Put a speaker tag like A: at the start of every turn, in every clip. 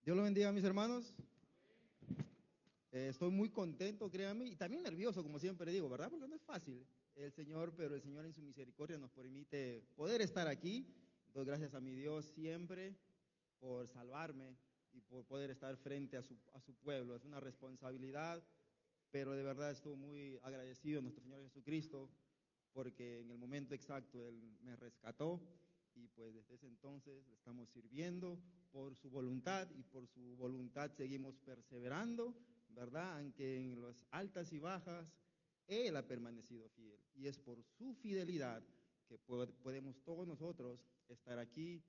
A: Dios lo bendiga, mis hermanos. Estoy muy contento, créanme, y también nervioso, como siempre digo, ¿verdad? Porque no es fácil el Señor, pero el Señor en su misericordia nos permite poder estar aquí. Doy gracias a mi Dios siempre por salvarme y por poder estar frente a su pueblo. Es una responsabilidad, pero de verdad estoy muy agradecido a nuestro Señor Jesucristo, porque en el momento exacto Él me rescató y pues desde ese entonces le estamos sirviendo por su voluntad y por su voluntad seguimos perseverando, ¿verdad? Aunque en las altas y bajas Él ha permanecido fiel y es por su fidelidad que podemos todos nosotros estar aquí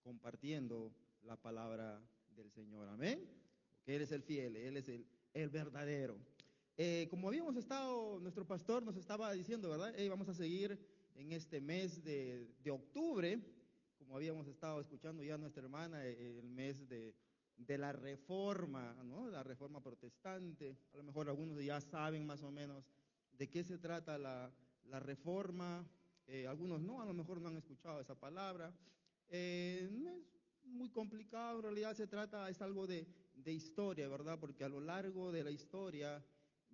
A: compartiendo la palabra del Señor. Amén. Porque Él es el fiel, Él es el verdadero. Como habíamos estado, nuestro pastor nos estaba diciendo, ¿verdad? Vamos a seguir en este mes de octubre, como habíamos estado escuchando ya a nuestra hermana, el mes de la reforma, ¿no? La reforma protestante. A lo mejor algunos ya saben más o menos de qué se trata la reforma, algunos no, a lo mejor no han escuchado esa palabra. No es muy complicado, en realidad se trata, es algo de historia, ¿verdad? Porque a lo largo de la historia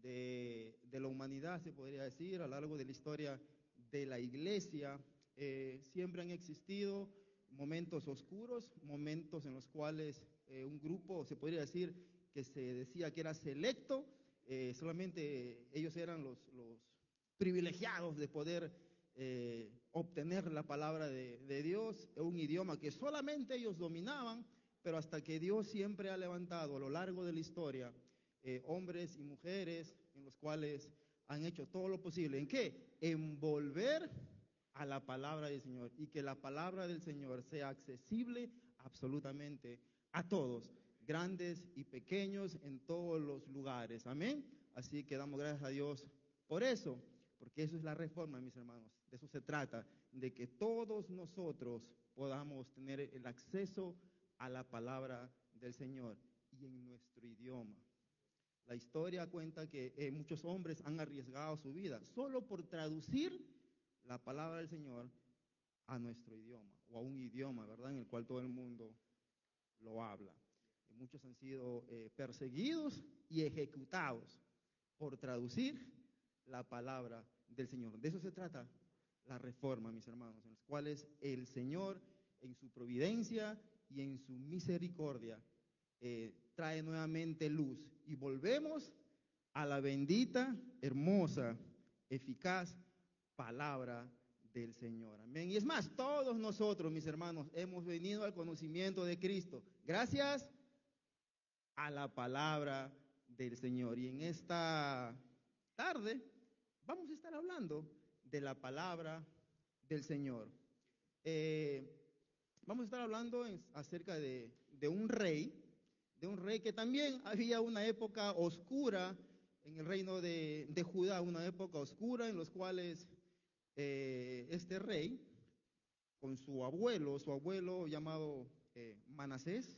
A: de la humanidad, se podría decir, a lo largo de la historia de la iglesia, siempre han existido momentos oscuros, momentos en los cuales un grupo, se podría decir, que se decía que era selecto, solamente ellos eran los privilegiados de poder obtener la palabra de Dios, un idioma que solamente ellos dominaban, pero hasta que Dios siempre ha levantado a lo largo de la historia hombres y mujeres en los cuales han hecho todo lo posible. ¿En qué? En volver a la palabra del Señor y que la palabra del Señor sea accesible absolutamente a todos, grandes y pequeños en todos los lugares. Amén. Así que damos gracias a Dios por eso, porque eso es la reforma, mis hermanos. De eso se trata, de que todos nosotros podamos tener el acceso a la palabra del Señor y en nuestro idioma. La historia cuenta que muchos hombres han arriesgado su vida solo por traducir la palabra del Señor a nuestro idioma o a un idioma, ¿verdad? En el cual todo el mundo lo habla. Muchos han sido perseguidos y ejecutados por traducir la palabra del Señor. De eso se trata la reforma, mis hermanos, en los cuales el Señor, en su providencia y en su misericordia, trae nuevamente luz y volvemos a la bendita, hermosa, eficaz palabra del Señor. Amén. Y es más, todos nosotros, mis hermanos, hemos venido al conocimiento de Cristo gracias a la palabra del Señor. Y en esta tarde vamos a estar hablando de la palabra del Señor. Eh, Vamos a estar hablando acerca de un rey que también había una época oscura en el reino de Judá, una época oscura en los cuales este rey, con su abuelo llamado Manasés,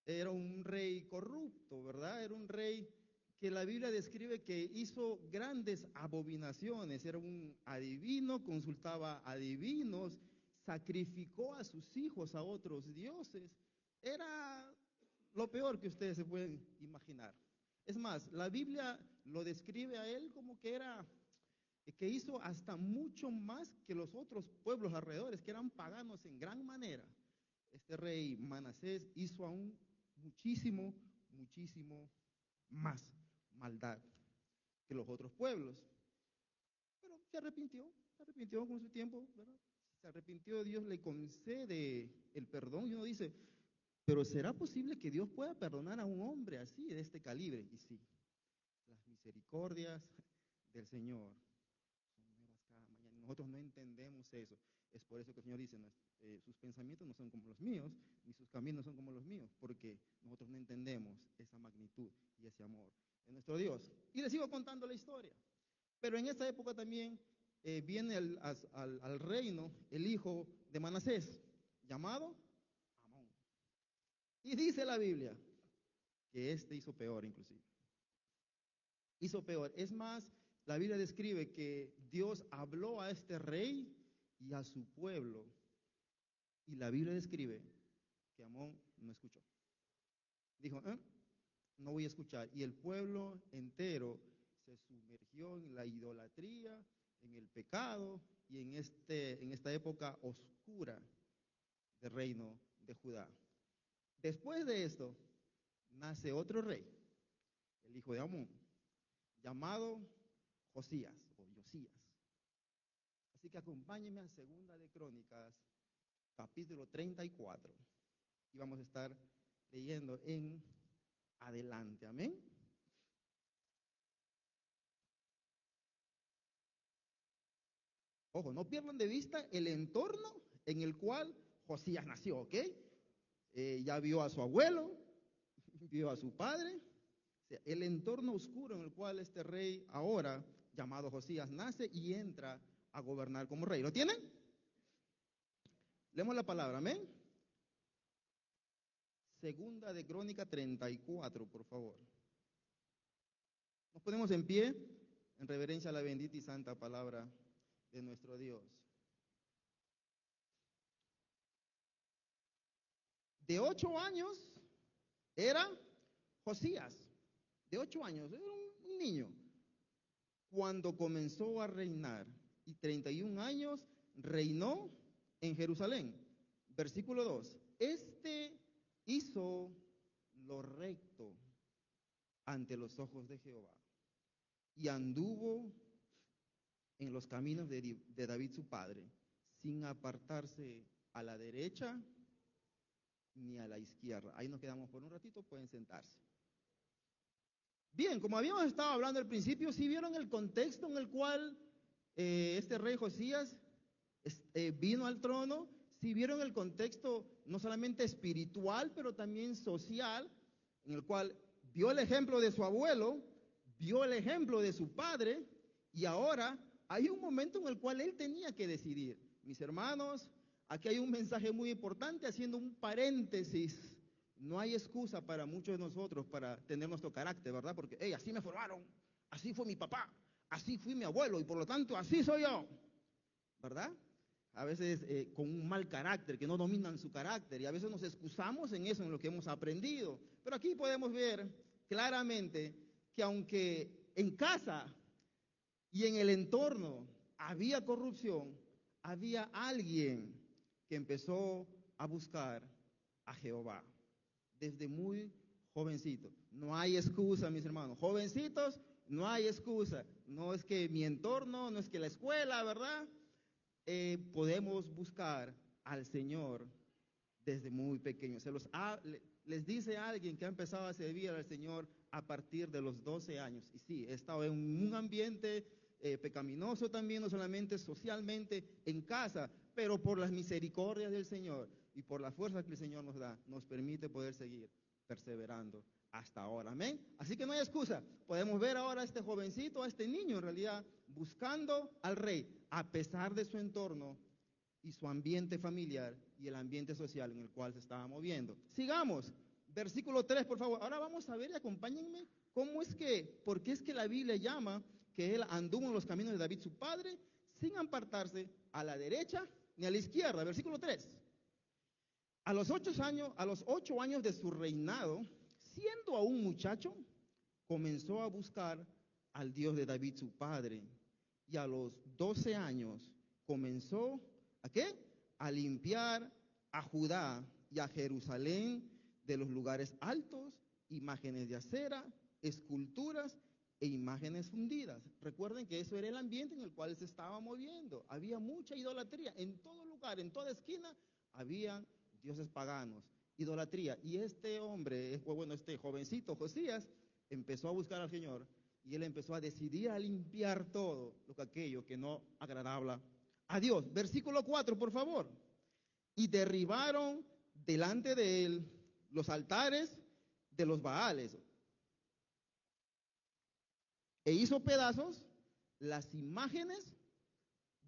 A: era un rey corrupto, ¿verdad? Era un rey que la Biblia describe que hizo grandes abominaciones, era un adivino, consultaba adivinos, sacrificó a sus hijos a otros dioses, era lo peor que ustedes se pueden imaginar. Es más, la Biblia lo describe a él como que hizo hasta mucho más que los otros pueblos alrededores, que eran paganos en gran manera. Este rey Manasés hizo aún muchísimo, muchísimo más maldad que los otros pueblos. Pero se arrepintió con su tiempo, ¿verdad? Se arrepintió, Dios le concede el perdón y uno dice, pero ¿será posible que Dios pueda perdonar a un hombre así, de este calibre? Y sí, las misericordias del Señor son nuevas cada mañana. Nosotros no entendemos eso. Es por eso que el Señor dice, sus pensamientos no son como los míos, ni sus caminos son como los míos, porque nosotros no entendemos esa magnitud y ese amor de nuestro Dios. Y les sigo contando la historia. Pero en esta época también viene al reino el hijo de Manasés, llamado Amón. Y dice la Biblia que este hizo peor inclusive. Hizo peor. Es más, la Biblia describe que Dios habló a este rey y a su pueblo. Y la Biblia describe que Amón no escuchó. Dijo, no voy a escuchar. Y el pueblo entero se sumergió en la idolatría, en el pecado y en esta época oscura del reino de Judá. Después de esto, nace otro rey, el hijo de Amón, llamado Josías o Josías. Así que acompáñenme a Segunda de Crónicas, capítulo 34, y vamos a estar leyendo en adelante, amén. Ojo, no pierdan de vista el entorno en el cual Josías nació, ¿ok? Ya vio a su abuelo, vio a su padre, o sea, el entorno oscuro en el cual este rey ahora, llamado Josías, nace y entra a gobernar como rey. ¿Lo tienen? Leemos la palabra, amén. Segunda de Crónica 34, por favor. Nos ponemos en pie en reverencia a la bendita y santa palabra de nuestro Dios. De 8 años era Josías, de 8 años, era un niño, cuando comenzó a reinar, y 31 años reinó en Jerusalén. Versículo 2, este hizo lo recto ante los ojos de Jehová, y anduvo en los caminos de David su padre, sin apartarse a la derecha ni a la izquierda. Ahí nos quedamos por un ratito, pueden sentarse. Bien, como habíamos estado hablando al principio, ¿sí vieron el contexto en el cual este rey Josías vino al trono? ¿Sí vieron el contexto no solamente espiritual, pero también social, en el cual vio el ejemplo de su abuelo, vio el ejemplo de su padre, y ahora hay un momento en el cual él tenía que decidir? Mis hermanos, aquí hay un mensaje muy importante, haciendo un paréntesis. No hay excusa para muchos de nosotros para tener nuestro carácter, ¿verdad? Porque, hey, así me formaron, así fue mi papá, así fui mi abuelo, y por lo tanto así soy yo, ¿verdad? A veces con un mal carácter, que no dominan su carácter, y a veces nos excusamos en eso, en lo que hemos aprendido. Pero aquí podemos ver claramente que aunque en casa y en el entorno había corrupción, había alguien que empezó a buscar a Jehová desde muy jovencito. No hay excusa, mis hermanos. Jovencitos, no hay excusa. No es que mi entorno, no es que la escuela, ¿verdad? Podemos buscar al Señor desde muy pequeño. Les dice alguien que ha empezado a servir al Señor a partir de los 12 años. Y sí, he estado en un ambiente pecaminoso también, no solamente socialmente, en casa, pero por las misericordias del Señor y por la fuerza que el Señor nos da, nos permite poder seguir perseverando hasta ahora. Amén. Así que no hay excusa. Podemos ver ahora a este jovencito, a este niño en realidad, buscando al rey, a pesar de su entorno y su ambiente familiar y el ambiente social en el cual se estaba moviendo. Sigamos. Versículo 3, por favor. Ahora vamos a ver y acompáñenme por qué es que la Biblia llama que él anduvo en los caminos de David su padre, sin apartarse a la derecha ni a la izquierda. Versículo 3. A los 8 años de su reinado, siendo aún muchacho, comenzó a buscar al Dios de David su padre. Y a los 12 años comenzó, ¿a qué? A limpiar a Judá y a Jerusalén de los lugares altos, imágenes de acera, esculturas e imágenes fundidas. Recuerden que eso era el ambiente en el cual se estaba moviendo. Había mucha idolatría. En todo lugar, en toda esquina, había dioses paganos, idolatría. Y este hombre, este jovencito Josías, empezó a buscar al Señor, y él empezó a decidir a limpiar todo aquello que no agradaba a Dios. Versículo 4, por favor. Y derribaron delante de él los altares de los Baales, e hizo pedazos las imágenes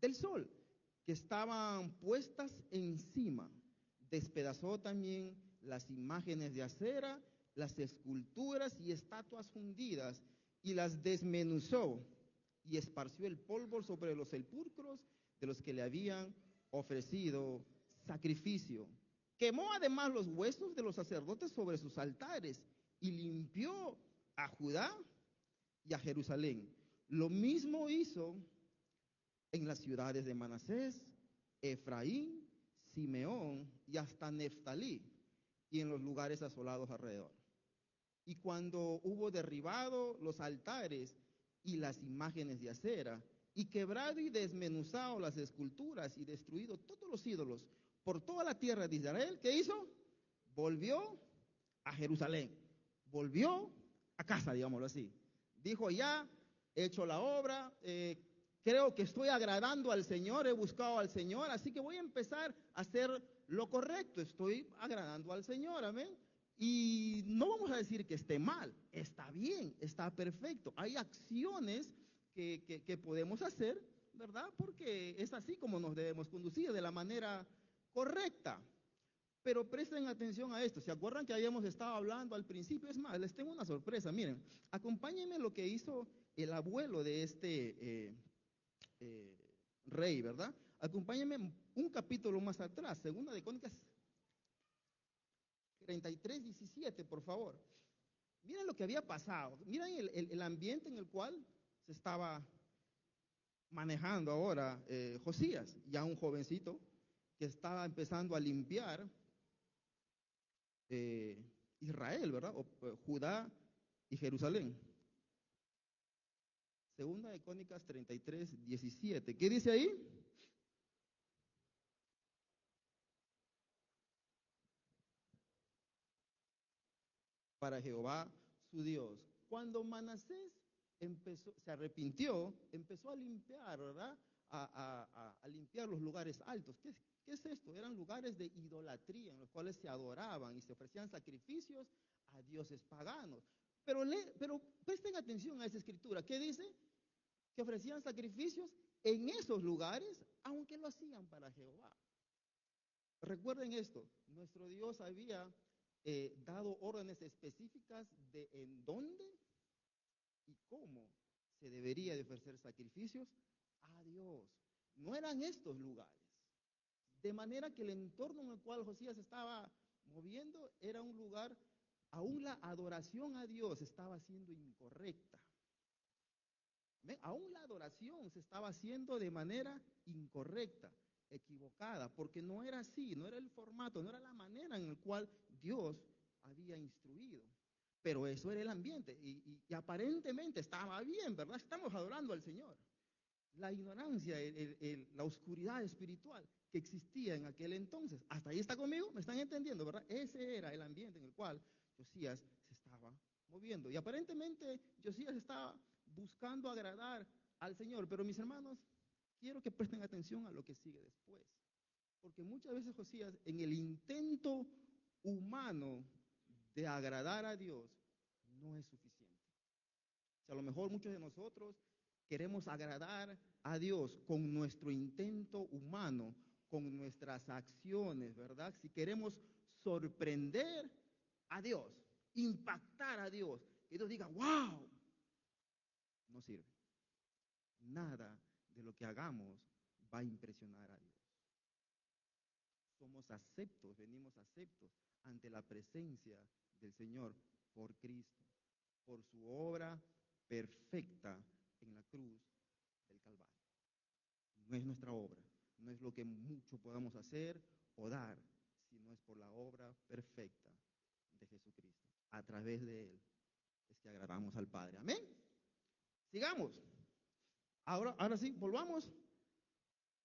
A: del sol que estaban puestas encima. Despedazó también las imágenes de acera, las esculturas y estatuas fundidas, y las desmenuzó, y esparció el polvo sobre los sepulcros de los que le habían ofrecido sacrificio. Quemó además los huesos de los sacerdotes sobre sus altares y limpió a Judá y a Jerusalén. Lo mismo hizo en las ciudades de Manasés, Efraín, Simeón y hasta Neftalí, y en los lugares asolados alrededor. Y cuando hubo derribado los altares y las imágenes de acera, y quebrado y desmenuzado las esculturas y destruido todos los ídolos por toda la tierra de Israel, ¿qué hizo? Volvió a Jerusalén, volvió a casa, digámoslo así. Dijo, ya he hecho la obra, creo que estoy agradando al Señor, he buscado al Señor, así que voy a empezar a hacer lo correcto, estoy agradando al Señor, amén. Y no vamos a decir que esté mal, está bien, está perfecto. Hay acciones que podemos hacer, ¿verdad? Porque es así como nos debemos conducir, de la manera correcta. Pero presten atención a esto. ¿Se acuerdan que habíamos estado hablando al principio? Es más, les tengo una sorpresa. Miren, acompáñenme lo que hizo el abuelo de este rey, ¿verdad? Acompáñenme un capítulo más atrás, Segunda de Crónicas 33:17, por favor. Miren lo que había pasado. Miren el ambiente en el cual se estaba manejando ahora Josías, ya un jovencito que estaba empezando a limpiar Israel, ¿verdad? Judá y Jerusalén. Segunda de Crónicas 33:17. ¿Qué dice ahí? Para Jehová su Dios. Cuando Manasés se arrepintió, empezó a limpiar, ¿verdad? A limpiar los lugares altos. ¿Qué es esto? Eran lugares de idolatría en los cuales se adoraban y se ofrecían sacrificios a dioses paganos. Pero presten atención a esa escritura. ¿Qué dice? Que ofrecían sacrificios en esos lugares, aunque lo hacían para Jehová. Recuerden esto, nuestro Dios había dado órdenes específicas de en dónde y cómo se debería de ofrecer sacrificios a Dios. No eran estos lugares. De manera que el entorno en el cual Josías estaba moviendo era un lugar, aún la adoración a Dios estaba siendo incorrecta. ¿Ven? Aún la adoración se estaba haciendo de manera incorrecta, equivocada, porque no era así, no era el formato, no era la manera en la cual Dios había instruido. Pero eso era el ambiente y aparentemente estaba bien, ¿verdad? Estamos adorando al Señor. La ignorancia, la oscuridad espiritual que existía en aquel entonces. ¿Hasta ahí está conmigo? ¿Me están entendiendo, verdad? Ese era el ambiente en el cual Josías se estaba moviendo. Y aparentemente Josías estaba buscando agradar al Señor. Pero mis hermanos, quiero que presten atención a lo que sigue después. Porque muchas veces Josías, en el intento humano de agradar a Dios, no es suficiente. O sea, a lo mejor muchos de nosotros queremos agradar a Dios con nuestro intento humano, con nuestras acciones, ¿verdad? Si queremos sorprender a Dios, impactar a Dios, que Dios diga, wow, no sirve. Nada de lo que hagamos va a impresionar a Dios. Somos aceptos, venimos aceptos ante la presencia del Señor por Cristo, por su obra perfecta en la cruz del Calvario. No es nuestra obra, no es lo que mucho podamos hacer o dar, sino es por la obra perfecta de Jesucristo. A través de Él es que agradamos al Padre. Amén. Sigamos. Ahora sí, volvamos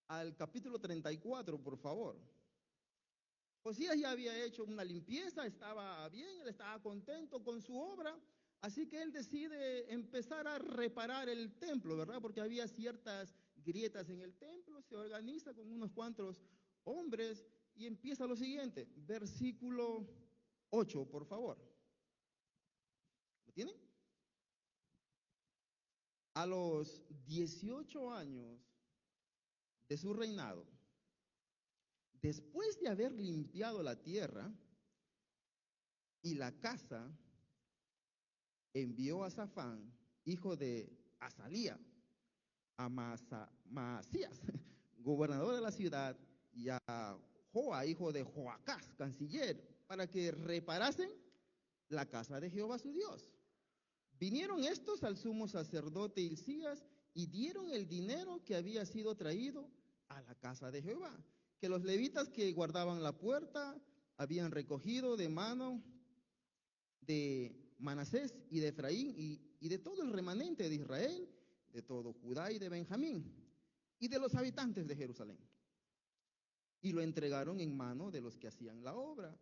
A: al capítulo 34, por favor. Josías ya había hecho una limpieza, estaba bien, él estaba contento con su obra, así que él decide empezar a reparar el templo, ¿verdad? Porque había ciertas grietas en el templo, se organiza con unos cuantos hombres y empieza lo siguiente, versículo 8, por favor. ¿Lo tienen? A los 18 años de su reinado, después de haber limpiado la tierra y la casa, envió a Safán, hijo de Azalía, a Maasías, gobernador de la ciudad, y a Joa, hijo de Joacás, canciller, para que reparasen la casa de Jehová su Dios. Vinieron estos al sumo sacerdote Hilcías y dieron el dinero que había sido traído a la casa de Jehová, que los levitas que guardaban la puerta habían recogido de mano de Manasés y de Efraín y de todo el remanente de Israel, de todo Judá y de Benjamín, y de los habitantes de Jerusalén. Y lo entregaron en mano de los que hacían la obra,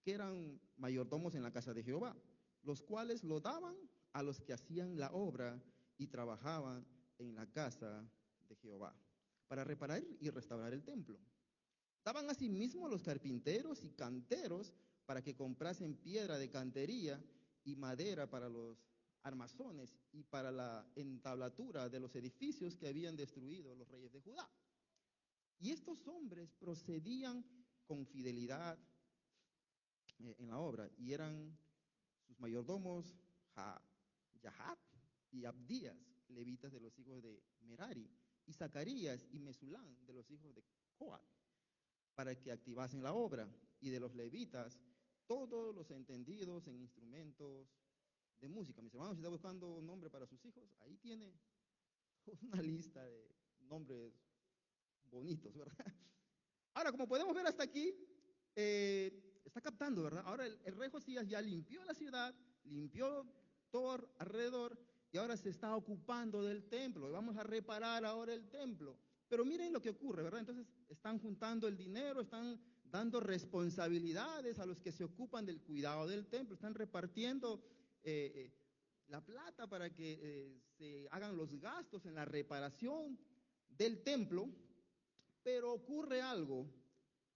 A: que eran mayordomos en la casa de Jehová, los cuales lo daban a los que hacían la obra y trabajaban en la casa de Jehová, para reparar y restaurar el templo. Daban asimismo a los carpinteros y canteros para que comprasen piedra de cantería y madera para los armazones y para la entablatura de los edificios que habían destruido los reyes de Judá. Y estos hombres procedían con fidelidad en la obra, y eran sus mayordomos Yahat y Abdías, levitas de los hijos de Merari, y Zacarías y Mesulán de los hijos de Joab, para que activasen la obra, y de los levitas todos los entendidos en instrumentos de música. Mis hermanos, si está buscando un nombre para sus hijos, ahí tiene una lista de nombres bonitos, ¿verdad? Ahora, como podemos ver hasta aquí, está captando, ¿verdad? Ahora el rey Josías ya limpió la ciudad, limpió todo alrededor, y ahora se está ocupando del templo, y vamos a reparar ahora el templo. Pero miren lo que ocurre, ¿verdad? Entonces están juntando el dinero, están dando responsabilidades a los que se ocupan del cuidado del templo, están repartiendo la plata para que se hagan los gastos en la reparación del templo. Pero ocurre algo,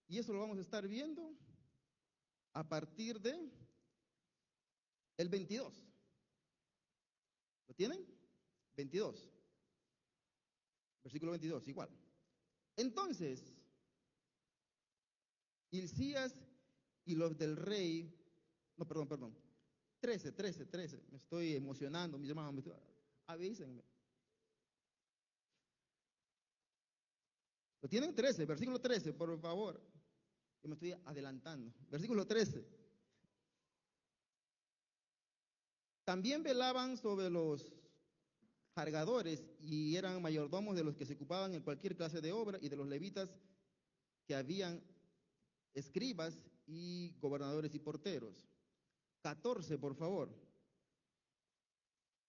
A: y eso lo vamos a estar viendo a partir de el 22. ¿Lo tienen? 22. Versículo 22, igual. Entonces, Hilcías y los del rey, no, perdón, 13, me estoy emocionando, mis hermanos, avísenme. ¿Lo tienen? 13, versículo 13, por favor. Yo me estoy adelantando. Versículo 13. También velaban sobre los cargadores y eran mayordomos de los que se ocupaban en cualquier clase de obra y de los levitas que habían escribas y gobernadores y porteros. 14, por favor.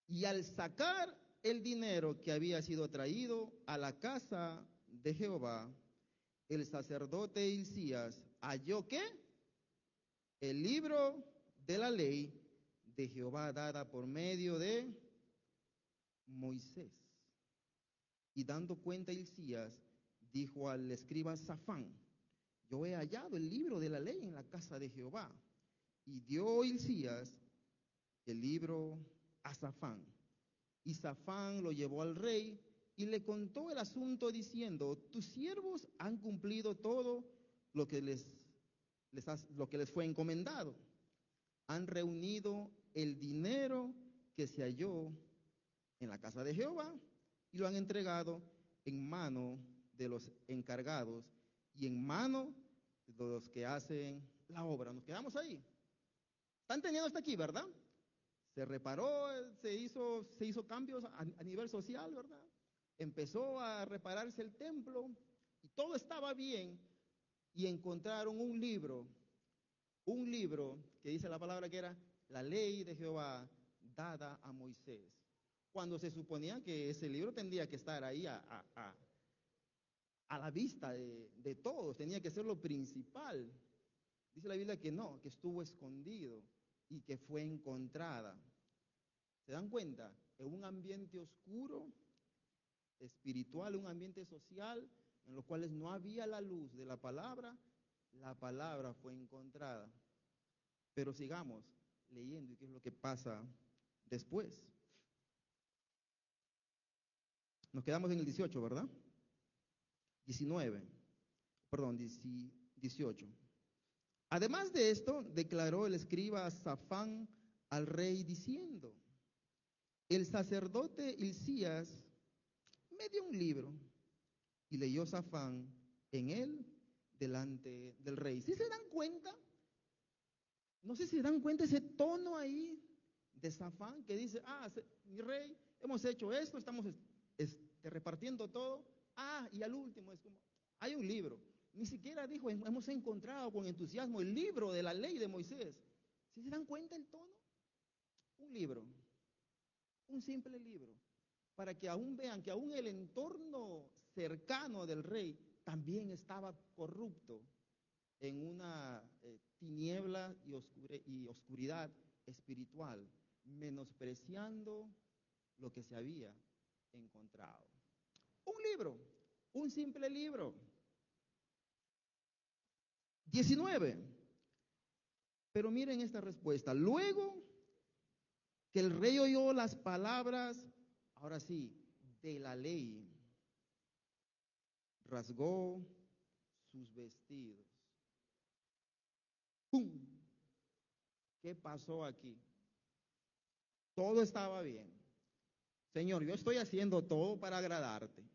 A: Y al sacar el dinero que había sido traído a la casa de Jehová, el sacerdote Hilcías halló que el libro de la ley de Jehová dada por medio de Moisés. Y dando cuenta Hilcías, dijo al escriba Safán: yo he hallado el libro de la ley en la casa de Jehová. Y dio Hilcías el libro a Safán. Y Safán lo llevó al rey y le contó el asunto diciendo: tus siervos han cumplido todo lo que les fue encomendado. Han reunido el dinero que se halló en la casa de Jehová y lo han entregado en mano de los encargados y en mano de los que hacen la obra. Nos quedamos ahí. ¿Están teniendo hasta aquí, verdad? Se reparó, se hizo cambios a nivel social, ¿verdad? Empezó a repararse el templo y todo estaba bien, y encontraron un libro que dice la palabra que era la ley de Jehová dada a Moisés, cuando se suponía que ese libro tendría que estar ahí a la vista de todos, tenía que ser lo principal. Dice la Biblia que no, que estuvo escondido y que fue encontrada. ¿Se dan cuenta? En un ambiente oscuro, espiritual, un ambiente social, en los cuales no había la luz de la palabra fue encontrada. Pero sigamos leyendo y qué es lo que pasa después. Nos quedamos en el 18, ¿verdad? 18. Además de esto, declaró el escriba Safán al rey diciendo: el sacerdote Hilcías me dio un libro, y leyó Safán en él delante del rey. ¿Sí se dan cuenta? No sé si se dan cuenta ese tono ahí de Safán que dice, mi rey, hemos hecho esto, estamos repartiendo todo. Y al último es como, hay un libro. Ni siquiera dijo, hemos encontrado con entusiasmo el libro de la ley de Moisés. ¿Sí se dan cuenta el tono? Un libro, un simple libro, para que aún vean que aún el entorno cercano del rey también estaba corrupto en una tiniebla y oscuridad espiritual, menospreciando lo que se había encontrado. Un libro, un simple libro. 19. Pero miren esta respuesta. Luego que el rey oyó las palabras, ahora sí, de la ley, rasgó sus vestidos. ¡Pum! ¿Qué pasó aquí? Todo estaba bien. Señor, yo estoy haciendo todo para agradarte.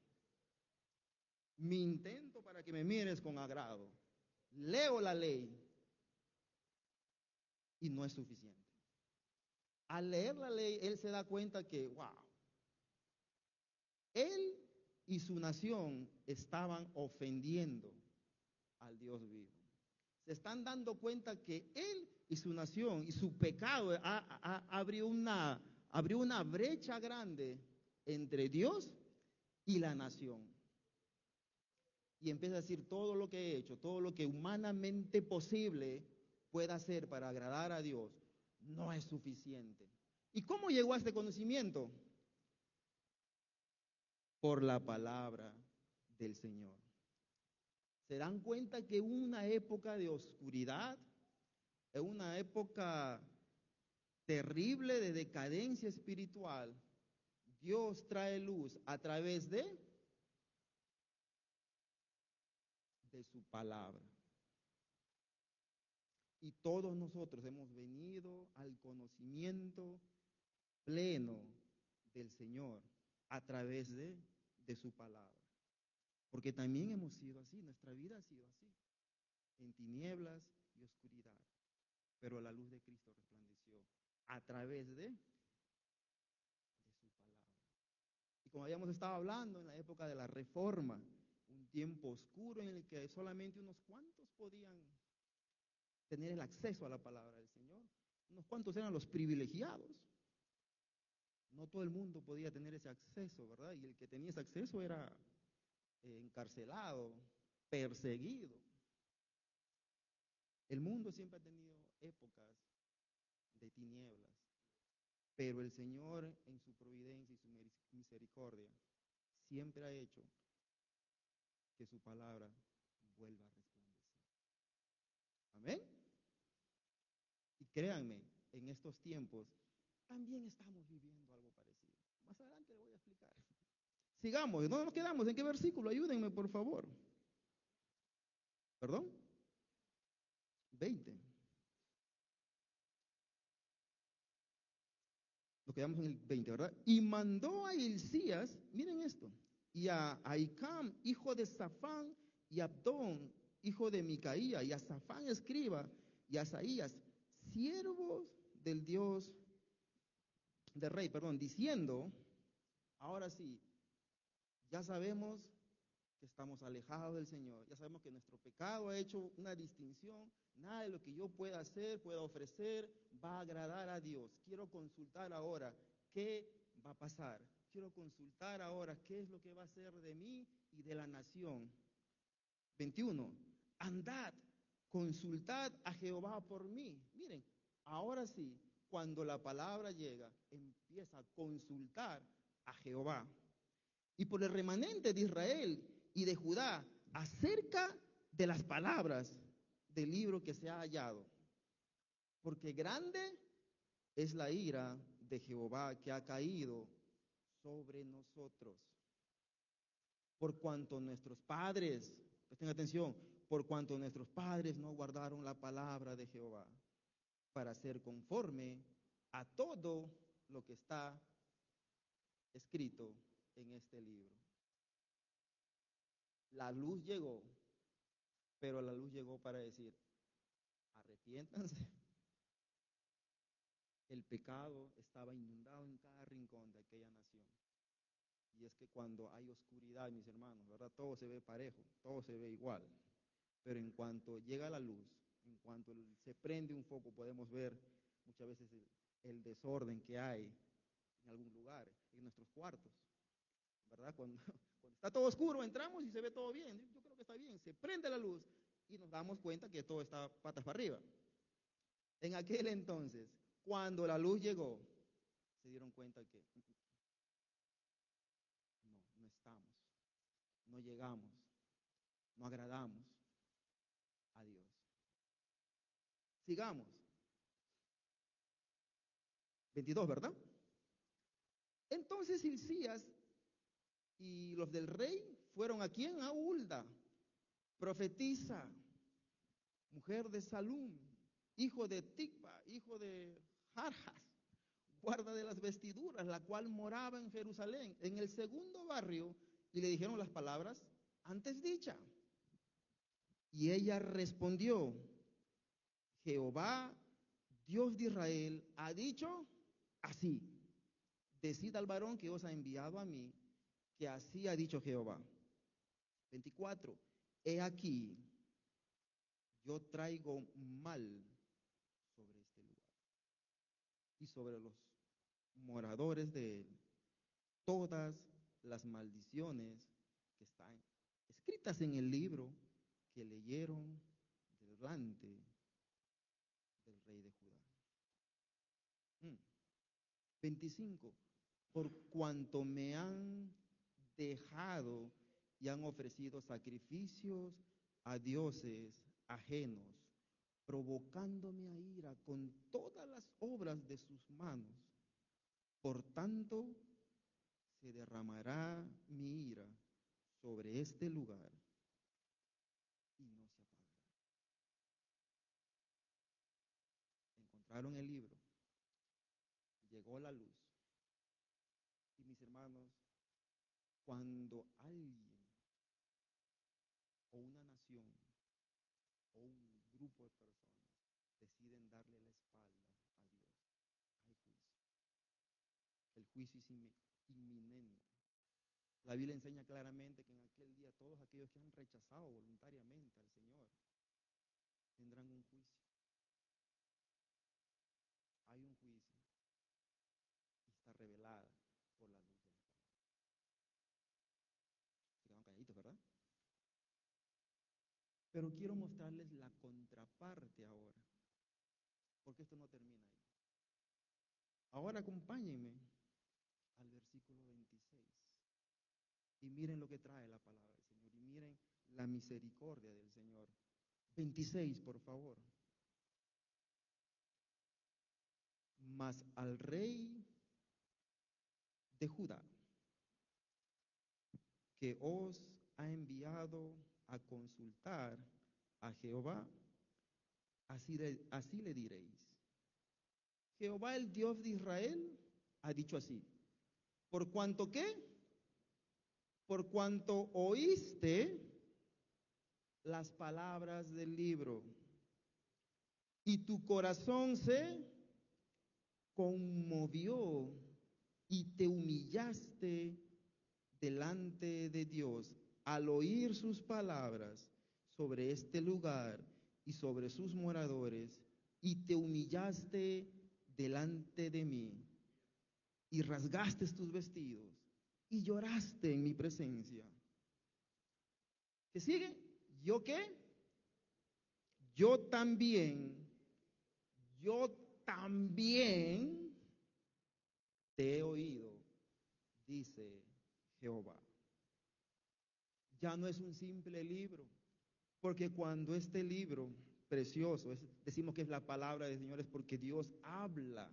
A: Mi intento para que me mires con agrado. Leo la ley y no es suficiente. Al leer la ley, él se da cuenta que, wow, él y su nación estaban ofendiendo al Dios vivo. Se están dando cuenta que él y su nación y su pecado abrió una brecha grande entre Dios y la nación. Y empieza a decir todo lo que he hecho, todo lo que humanamente posible pueda hacer para agradar a Dios, no es suficiente. ¿Y cómo llegó a este conocimiento? Por la palabra del Señor. Se dan cuenta que una época de oscuridad, en una época terrible de decadencia espiritual, Dios trae luz a través de su palabra. Y todos nosotros hemos venido al conocimiento pleno del Señor a través de su palabra. Porque también hemos sido así, nuestra vida ha sido así, en tinieblas y oscuridad. Pero la luz de Cristo resplandeció a través de su palabra. Y como habíamos estado hablando en la época de la Reforma, un tiempo oscuro en el que solamente unos cuantos podían tener el acceso a la palabra del Señor. Unos cuantos eran los privilegiados. No todo el mundo podía tener ese acceso, ¿verdad? Y el que tenía ese acceso era encarcelado, perseguido. El mundo siempre ha tenido épocas de tinieblas, pero el Señor en su providencia y su misericordia siempre ha hecho que su palabra vuelva a resplandecer. Amén. Y créanme, en estos tiempos también estamos viviendo algo parecido. Más adelante le voy a explicar. Sigamos, ¿dónde nos quedamos? ¿En qué versículo? Ayúdenme, por favor. ¿Perdón? 20. Nos quedamos en el 20, ¿verdad? Y mandó a Hilcías, miren esto, y a Ahicam, hijo de Safán, y a Abdón, hijo de Micaía, y a Safán, escriba, y a Asaías, siervos del Dios, del rey, perdón, diciendo, ahora sí, ya sabemos que estamos alejados del Señor, ya sabemos que nuestro pecado ha hecho una distinción, nada de lo que yo pueda hacer, pueda ofrecer, va a agradar a Dios. Quiero consultar ahora qué va a pasar, quiero consultar ahora qué es lo que va a hacer de mí y de la nación. 21. Andad, consultad a Jehová por mí. Miren, ahora sí, cuando la palabra llega, empieza a consultar a Jehová. Y por el remanente de Israel y de Judá, acerca de las palabras del libro que se ha hallado. Porque grande es la ira de Jehová que ha caído sobre nosotros. Por cuanto nuestros padres, presten atención, por cuanto nuestros padres no guardaron la palabra de Jehová, para ser conforme a todo lo que está escrito en este libro. La luz llegó Pero la luz llegó para decir, arrepiéntanse. El pecado estaba inundado en cada rincón de aquella nación. Y es que cuando hay oscuridad, mis hermanos, ¿verdad? Todo se ve parejo, todo se ve igual. Pero en cuanto llega la luz, en cuanto se prende un foco, podemos ver muchas veces el desorden que hay en algún lugar, en nuestros cuartos, ¿verdad? Cuando está todo oscuro, entramos y se ve todo bien. Yo creo que está bien. Se prende la luz y nos damos cuenta que todo está patas para arriba. En aquel entonces, cuando la luz llegó, se dieron cuenta que no estamos, no llegamos, no agradamos a Dios. Sigamos. 22, ¿verdad? Entonces Hilcías y los del rey fueron a quién? A Hulda, profetisa, mujer de Salum, hijo de Ticba, hijo de Jarjas, guarda de las vestiduras, la cual moraba en Jerusalén, en el segundo barrio, y le dijeron las palabras antes dichas. Y ella respondió, Jehová, Dios de Israel, ha dicho así, decid al varón que os ha enviado a mí, que así ha dicho Jehová. 24, he aquí, yo traigo mal sobre este lugar y sobre los moradores de él, todas las maldiciones que están escritas en el libro que leyeron delante del rey de Judá. 25, por cuanto me han dejado y han ofrecido sacrificios a dioses ajenos, provocándome a ira con todas las obras de sus manos. Por tanto, se derramará mi ira sobre este lugar y no se apagará. Encontraron el libro, llegó la luz. Y mis hermanos, cuando alguien o una nación o un grupo de personas deciden darle la espalda a Dios, hay juicio. El juicio es inminente. La Biblia enseña claramente que en aquel día todos aquellos que han rechazado voluntariamente al Señor tendrán un juicio. Hay un juicio y está revelada por la luz de la palabra. Se quedaron calladitos, ¿verdad? Pero quiero mostrarles la contraparte ahora, porque esto no termina ahí. Ahora acompáñenme al versículo 26 y miren lo que trae la palabra del Señor y miren la misericordia del Señor. 26, por favor. Mas al rey de Judá, que os ha enviado a consultar a Jehová, así le diréis. Jehová, el Dios de Israel, ha dicho así. ¿Por cuanto qué? Por cuanto oíste las palabras del libro y tu corazón se conmovió y te humillaste delante de Dios al oír sus palabras sobre este lugar y sobre sus moradores, y te humillaste delante de mí, y rasgaste tus vestidos, y lloraste en mi presencia. ¿Qué sigue? ¿Yo qué? Yo también, yo también te he oído, dice Jehová. Ya no es un simple libro, porque cuando este libro precioso, decimos que es la palabra del Señor, es porque Dios habla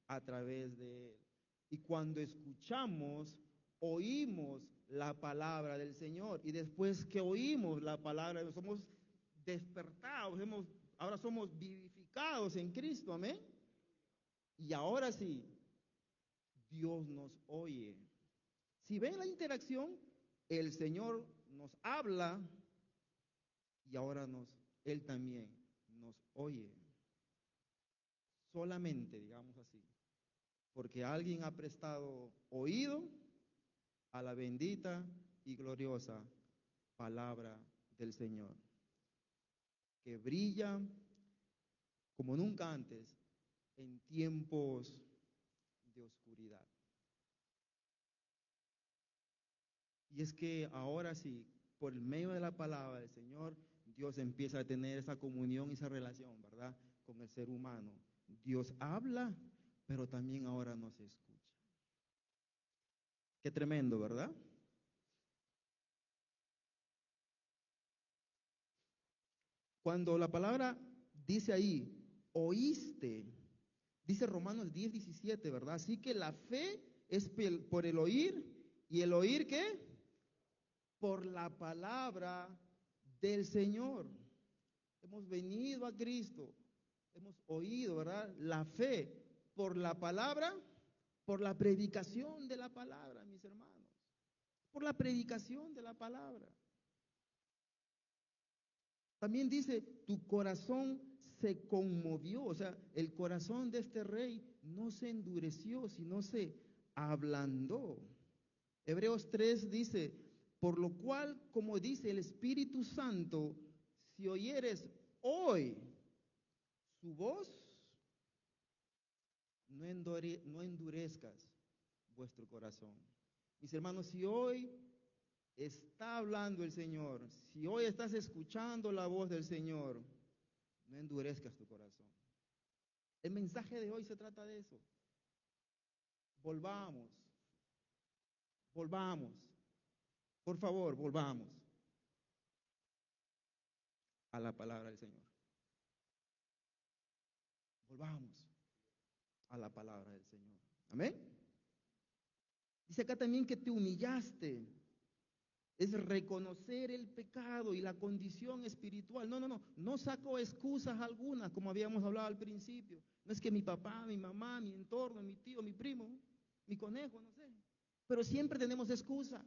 A: a través de él. Y cuando escuchamos, oímos la palabra del Señor. Y después que oímos la palabra, somos despertados, ahora somos vivificados en Cristo, amén. Y ahora sí, Dios nos oye. Si ven la interacción, el Señor nos habla y ahora Él también nos oye. Solamente, digamos así, porque alguien ha prestado oído a la bendita y gloriosa palabra del Señor, que brilla como nunca antes en tiempos de oscuridad. Y es que ahora sí, por el medio de la palabra del Señor, Dios empieza a tener esa comunión y esa relación, ¿verdad? Con el ser humano. Dios habla, pero también ahora nos escucha. Qué tremendo, ¿verdad? Cuando la palabra dice ahí, oíste, dice Romanos 10:17, ¿verdad? Así que la fe es por el oír, y el oír, ¿qué? Por la palabra del Señor. Hemos venido a Cristo, hemos oído, ¿verdad? La fe por la palabra, por la predicación de la palabra, mis hermanos, por la predicación de la palabra. También dice, tu corazón se conmovió, o sea, el corazón de este rey no se endureció, sino se ablandó. Hebreos 3 dice, por lo cual, como dice el Espíritu Santo, si oyeres hoy su voz, no endurezcas vuestro corazón. Mis hermanos, si hoy está hablando el Señor, si hoy estás escuchando la voz del Señor, no endurezcas tu corazón. El mensaje de hoy se trata de eso. Volvamos, volvamos. Por favor, volvamos a la palabra del Señor. Volvamos a la palabra del Señor. Amén. Dice acá también que te humillaste. Es reconocer el pecado y la condición espiritual. No saco excusas algunas, como habíamos hablado al principio. No es que mi papá, mi mamá, mi entorno, mi tío, mi primo, mi conejo, no sé. Pero siempre tenemos excusa.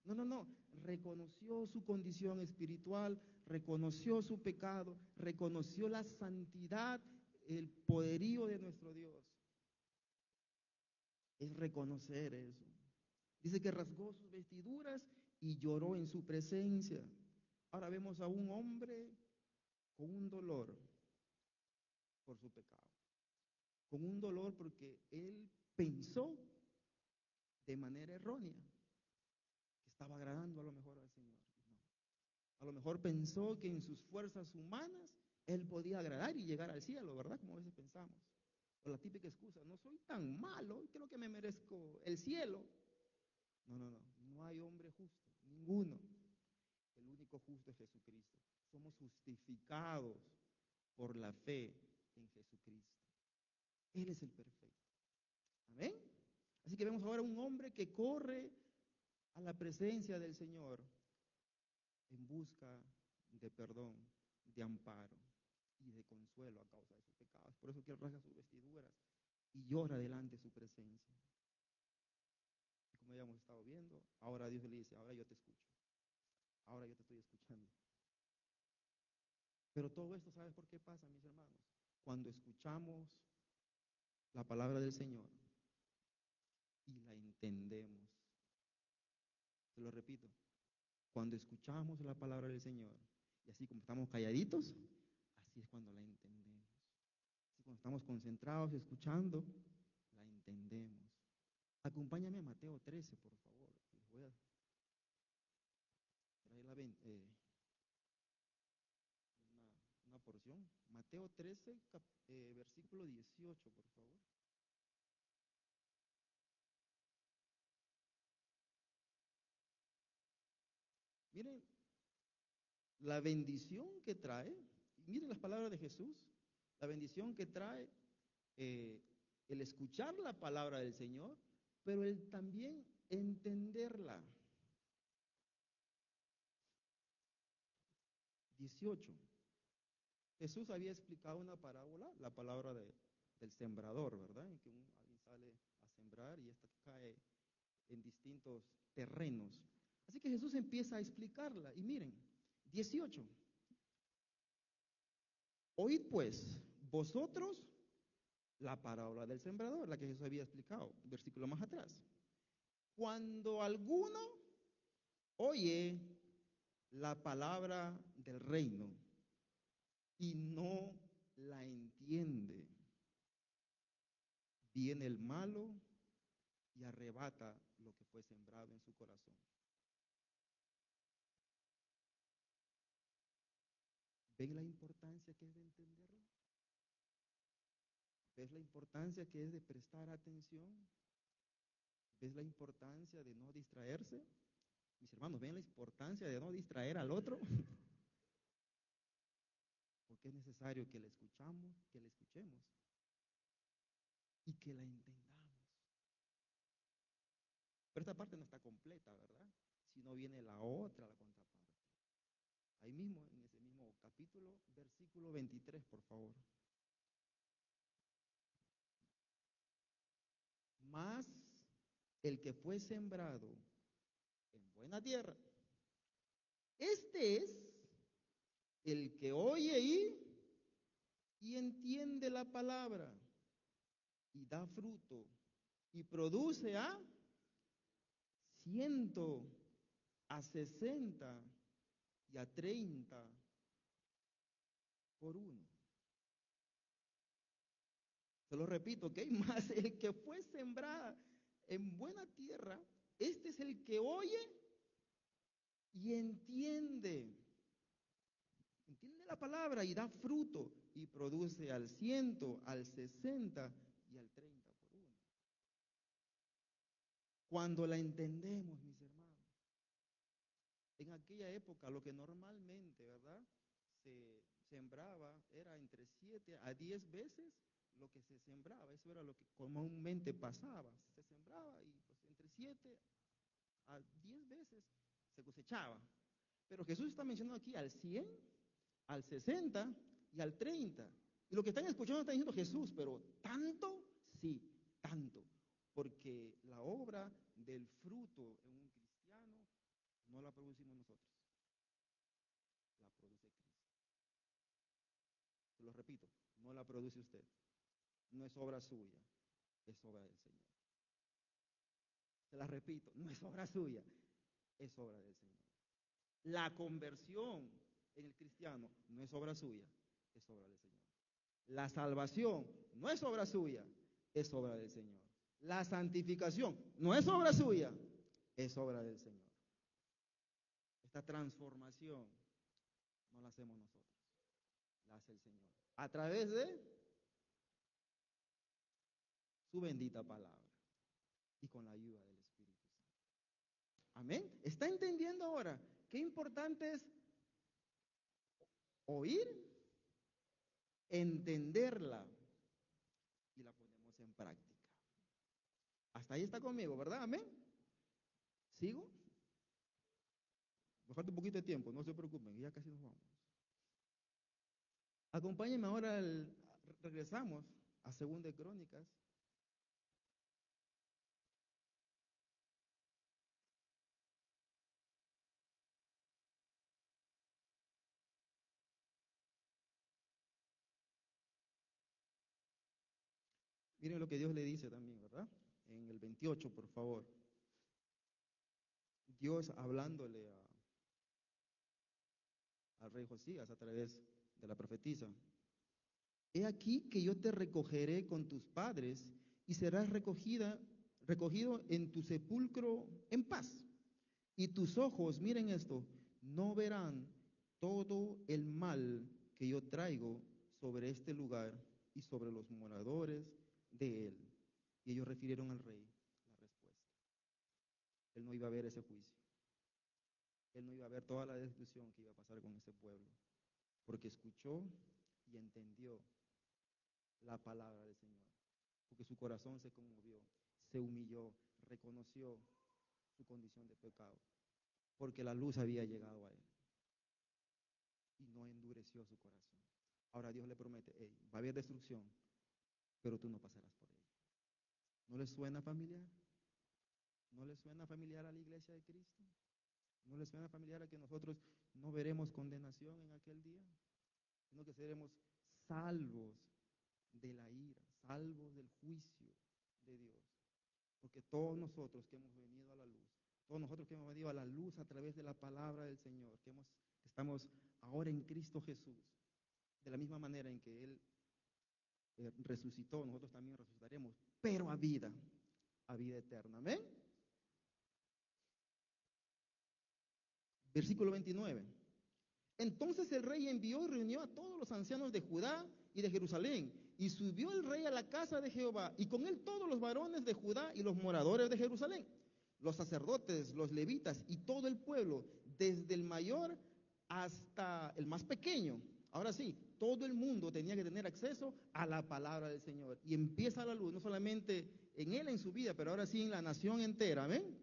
A: No. Reconoció su condición espiritual, reconoció su pecado, reconoció la santidad, el poderío de nuestro Dios. Es reconocer eso. Dice que rasgó sus vestiduras y lloró en su presencia. Ahora vemos a un hombre con un dolor por su pecado, con un dolor porque él pensó de manera errónea que estaba agradando a lo mejor al Señor. No. A lo mejor pensó que en sus fuerzas humanas él podía agradar y llegar al cielo, ¿verdad? Como a veces pensamos. O la típica excusa, no soy tan malo, creo que me merezco el cielo. No hay hombre justo, ninguno. El único justo es Jesucristo. Somos justificados por la fe en Jesucristo. Él es el perfecto. Amén. Así que vemos ahora un hombre que corre a la presencia del Señor en busca de perdón, de amparo y de consuelo a causa de sus pecados. Por eso que él rasga sus vestiduras y llora delante de su presencia. Y como ya hemos estado viendo, ahora Dios le dice, ahora yo te escucho. Ahora yo te estoy escuchando. Pero todo esto, ¿sabes por qué pasa, mis hermanos? Cuando escuchamos la palabra del Señor y la entendemos. Se lo repito, cuando escuchamos la palabra del Señor y así como estamos calladitos, así es cuando la entendemos. Así cuando estamos concentrados escuchando, la entendemos. Acompáñame a Mateo 13, por favor. Les voy a traer una porción. Mateo 13, versículo 18, por favor. Miren la bendición que trae, miren las palabras de Jesús, la bendición que trae eh, el escuchar la palabra del Señor, pero el también entenderla. 18. Jesús había explicado una parábola, la palabra del sembrador, ¿verdad? En que alguien sale a sembrar y esta cae en distintos terrenos. Así que Jesús empieza a explicarla. Y miren, 18. Oíd pues, vosotros, la parábola del sembrador, la que Jesús había explicado, versículo más atrás. Cuando alguno oye la palabra del reino y no la entiende, viene el malo y arrebata lo que fue sembrado en su corazón. ¿Ven la importancia que es de entenderlo? ¿Ves la importancia que es de prestar atención? ¿Ves la importancia de no distraerse? Mis hermanos, ¿ven la importancia de no distraer al otro? Porque es necesario que la escuchamos, que la escuchemos y que la entendamos. Pero esta parte no está completa, ¿verdad? Si no viene la otra, la contraparte. Ahí mismo, en ese mismo capítulo, versículo 23, por favor. Mas el que fue sembrado en buena tierra, este es el que oye y entiende la palabra y da fruto y produce a 100, a 60 y a 30 por uno. Se lo repito, ¿ok? Más el que fue sembrada en buena tierra, este es el que oye y entiende. Entiende la palabra y da fruto y produce al 100, al 60 y al 30 por uno. Cuando la entendemos, mis hermanos, en aquella época lo que normalmente, ¿verdad? Se sembraba era entre 7 a 10 veces lo que se sembraba. Eso era lo que comúnmente pasaba. Se sembraba y pues entre 7 a 10 veces se cosechaba. Pero Jesús está mencionando aquí al 100, al 60 y al 30. Y lo que están escuchando está diciendo Jesús, pero ¿tanto? Sí, tanto. Porque la obra del fruto en un cristiano no la producimos nosotros, la produce Cristo. Se lo repito, no la produce usted. No es obra suya, es obra del Señor. Se la repito, no es obra suya, es obra del Señor. La conversión en el cristiano no es obra suya, es obra del Señor. La salvación no es obra suya, es obra del Señor. La santificación no es obra suya, es obra del Señor. Esta transformación no la hacemos nosotros, la hace el Señor. A través de su bendita palabra y con la ayuda del Espíritu Santo. Amén. ¿Está entendiendo ahora qué importante es oír, entenderla y la ponemos en práctica? Hasta ahí está conmigo, ¿verdad? Amén. ¿Sigo? Me falta un poquito de tiempo, no se preocupen, ya casi nos vamos. Acompáñenme ahora, regresamos a 2 Crónicas. Miren lo que Dios le dice también, ¿verdad? En el 28, por favor. Dios hablándole al rey Josías a través de la profetisa. He aquí que yo te recogeré con tus padres y serás recogido en tu sepulcro en paz. Y tus ojos, miren esto, no verán todo el mal que yo traigo sobre este lugar y sobre los moradores de él. Y ellos refirieron al rey la respuesta. Él no iba a ver ese juicio. Él no iba a ver toda la destrucción que iba a pasar con ese pueblo, porque escuchó y entendió la palabra del Señor, porque su corazón se conmovió, se humilló, reconoció su condición de pecado, porque la luz había llegado a él y no endureció su corazón. Ahora Dios le promete, hey, va a haber destrucción, pero tú no pasarás por ella. ¿No le suena familiar? ¿No le suena familiar a la iglesia de Cristo? ¿No le suena familiar a que nosotros no veremos condenación en aquel día? Sino que seremos salvos de la ira, salvos del juicio de Dios. Porque todos nosotros que hemos venido a la luz, todos nosotros que hemos venido a la luz a través de la palabra del Señor, que estamos ahora en Cristo Jesús, de la misma manera en que Él resucitó, nosotros también resucitaremos, pero a vida eterna. Amén. Versículo 29. Entonces el rey envió y reunió a todos los ancianos de Judá y de Jerusalén, y subió el rey a la casa de Jehová, y con él todos los varones de Judá y los moradores de Jerusalén, los sacerdotes, los levitas y todo el pueblo, desde el mayor hasta el más pequeño. Ahora sí, todo el mundo tenía que tener acceso a la palabra del Señor. Y empieza la luz, no solamente en él, en su vida, pero ahora sí en la nación entera. Amén.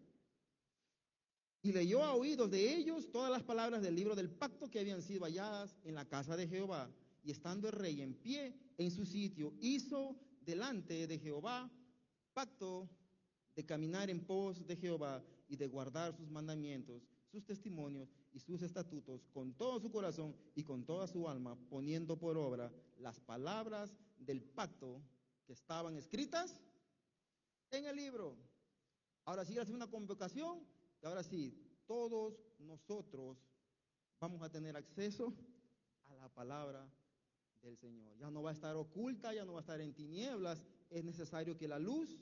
A: Y leyó a oídos de ellos todas las palabras del libro del pacto que habían sido halladas en la casa de Jehová. Y estando el rey en pie en su sitio, hizo delante de Jehová pacto de caminar en pos de Jehová y de guardar sus mandamientos, sus testimonios y sus estatutos con todo su corazón y con toda su alma, poniendo por obra las palabras del pacto que estaban escritas en el libro. Ahora sí hace una convocación, y ahora sí, todos nosotros vamos a tener acceso a la palabra del Señor. Ya no va a estar oculta, ya no va a estar en tinieblas. Es necesario que la luz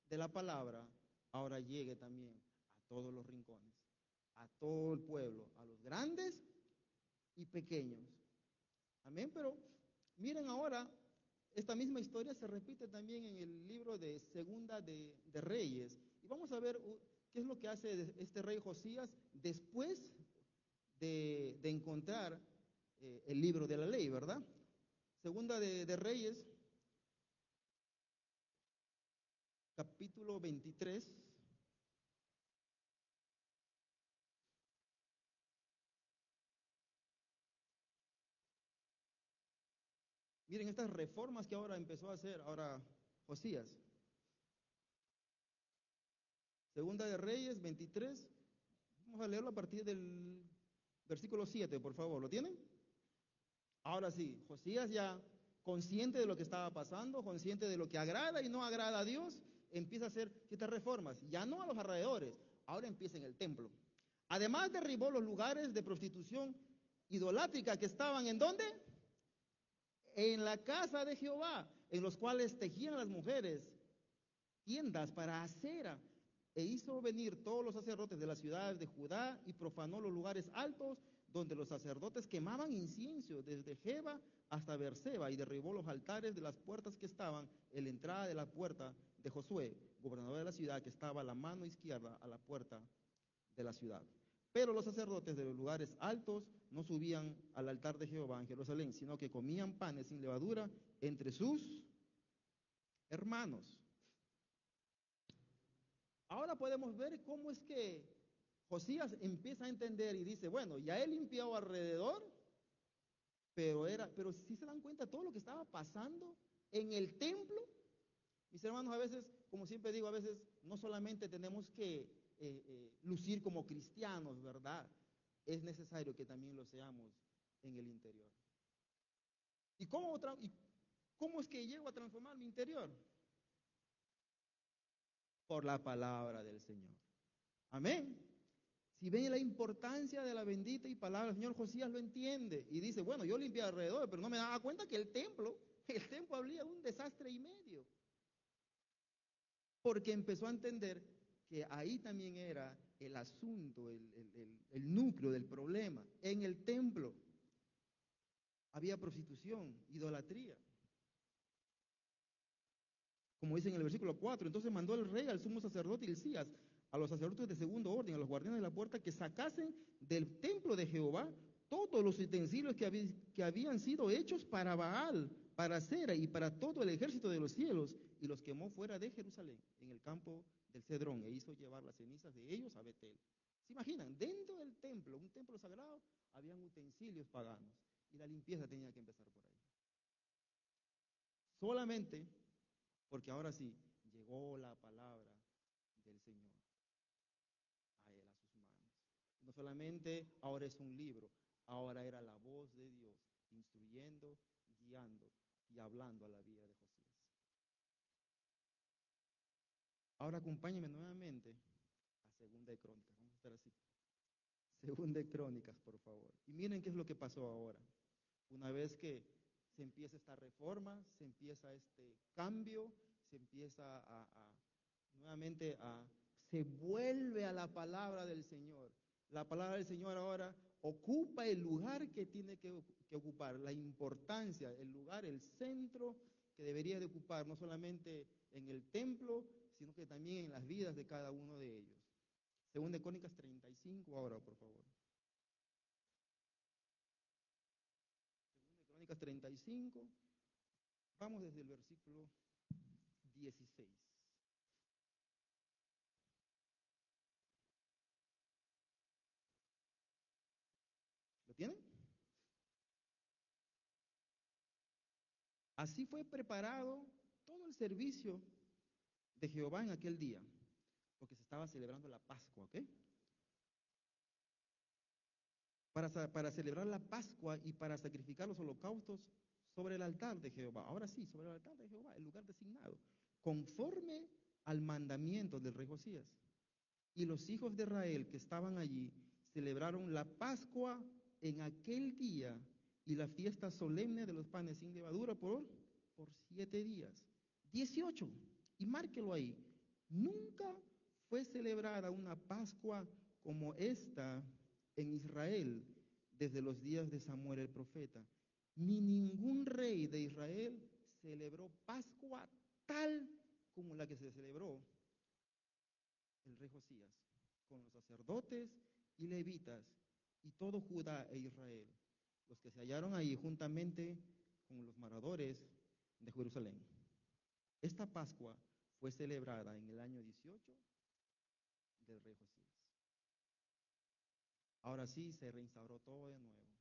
A: de la palabra ahora llegue también a todos los rincones, a todo el pueblo, a los grandes y pequeños. Amén, pero miren ahora, esta misma historia se repite también en el libro de Segunda de Reyes. Y vamos a ver qué es lo que hace este rey Josías después de encontrar el libro de la ley, ¿verdad? Segunda de Reyes, capítulo 23. Miren estas reformas que ahora empezó a hacer ahora Josías. Segunda de Reyes 23. Vamos a leerlo a partir del versículo 7, por favor. ¿Lo tienen? Ahora sí, Josías ya consciente de lo que estaba pasando, consciente de lo que agrada y no agrada a Dios, empieza a hacer ciertas reformas, ya no a los alrededores, ahora empieza en el templo. Además derribó los lugares de prostitución idolátrica que estaban ¿en dónde? En la casa de Jehová, en los cuales tejían las mujeres tiendas para acera, e hizo venir todos los sacerdotes de las ciudades de Judá y profanó los lugares altos donde los sacerdotes quemaban incienso, desde Jeba hasta Berseba, y derribó los altares de las puertas que estaban en la entrada de la puerta de Josué, gobernador de la ciudad, que estaba a la mano izquierda a la puerta de la ciudad. Pero los sacerdotes de los lugares altos no subían al altar de Jehová en Jerusalén, sino que comían panes sin levadura entre sus hermanos. Ahora podemos ver cómo es que Josías empieza a entender y dice, bueno, ya he limpiado alrededor, pero si se dan cuenta todo lo que estaba pasando en el templo. Mis hermanos, a veces, como siempre digo, a veces no solamente tenemos que lucir como cristianos, ¿verdad? Es necesario que también lo seamos en el interior. ¿Y cómo es que llego a transformar mi interior? Por la palabra del Señor. Amén. Si ven la importancia de la bendita y palabra, el señor Josías lo entiende y dice, bueno, yo limpié alrededor, pero no me daba cuenta que el templo había un desastre y medio. Porque empezó a entender que ahí también era el asunto, el núcleo del problema. En el templo había prostitución, idolatría. Como dice en el versículo 4, entonces mandó el rey al sumo sacerdote Hilcías, a los sacerdotes de segundo orden, a los guardianes de la puerta, que sacasen del templo de Jehová todos los utensilios que habían sido hechos para Baal, para Acera y para todo el ejército de los cielos, y los quemó fuera de Jerusalén, en el campo del Cedrón, e hizo llevar las cenizas de ellos a Betel. ¿Se imaginan? Dentro del templo, un templo sagrado, habían utensilios paganos, y la limpieza tenía que empezar por ahí. Solamente porque ahora sí, llegó la palabra del Señor a él, a sus manos. No solamente ahora es un libro, ahora era la voz de Dios, instruyendo, guiando y hablando a la vida de Josías. Ahora acompáñenme nuevamente a Segunda de Crónicas. Vamos a estar así. Segunda de Crónicas, por favor. Y miren qué es lo que pasó ahora. Una vez que se empieza esta reforma, se empieza este cambio, se empieza nuevamente se vuelve a la palabra del Señor. La palabra del Señor ahora ocupa el lugar que tiene que ocupar, la importancia, el lugar, el centro que debería de ocupar, no solamente en el templo, sino que también en las vidas de cada uno de ellos. Segunda de Crónicas 35 ahora, por favor. Segunda de Crónicas 35, vamos desde el versículo 16. ¿Lo tienen? Así fue preparado todo el servicio de Jehová en aquel día, porque se estaba celebrando la Pascua, ¿ok? Para celebrar la Pascua y para sacrificar los holocaustos sobre el altar de Jehová. Ahora sí, sobre el altar de Jehová, el lugar designado, conforme al mandamiento del rey Josías. Y los hijos de Israel que estaban allí celebraron la Pascua en aquel día y la fiesta solemne de los panes sin levadura por 7 días. 18, y márquelo ahí. Nunca fue celebrada una Pascua como esta en Israel desde los días de Samuel el profeta. Ni ningún rey de Israel celebró Pascua tal como la que se celebró el rey Josías, con los sacerdotes y levitas y todo Judá e Israel, los que se hallaron ahí juntamente con los moradores de Jerusalén. Esta Pascua fue celebrada en el año 18 del rey Josías. Ahora sí se reinstauró todo de nuevo.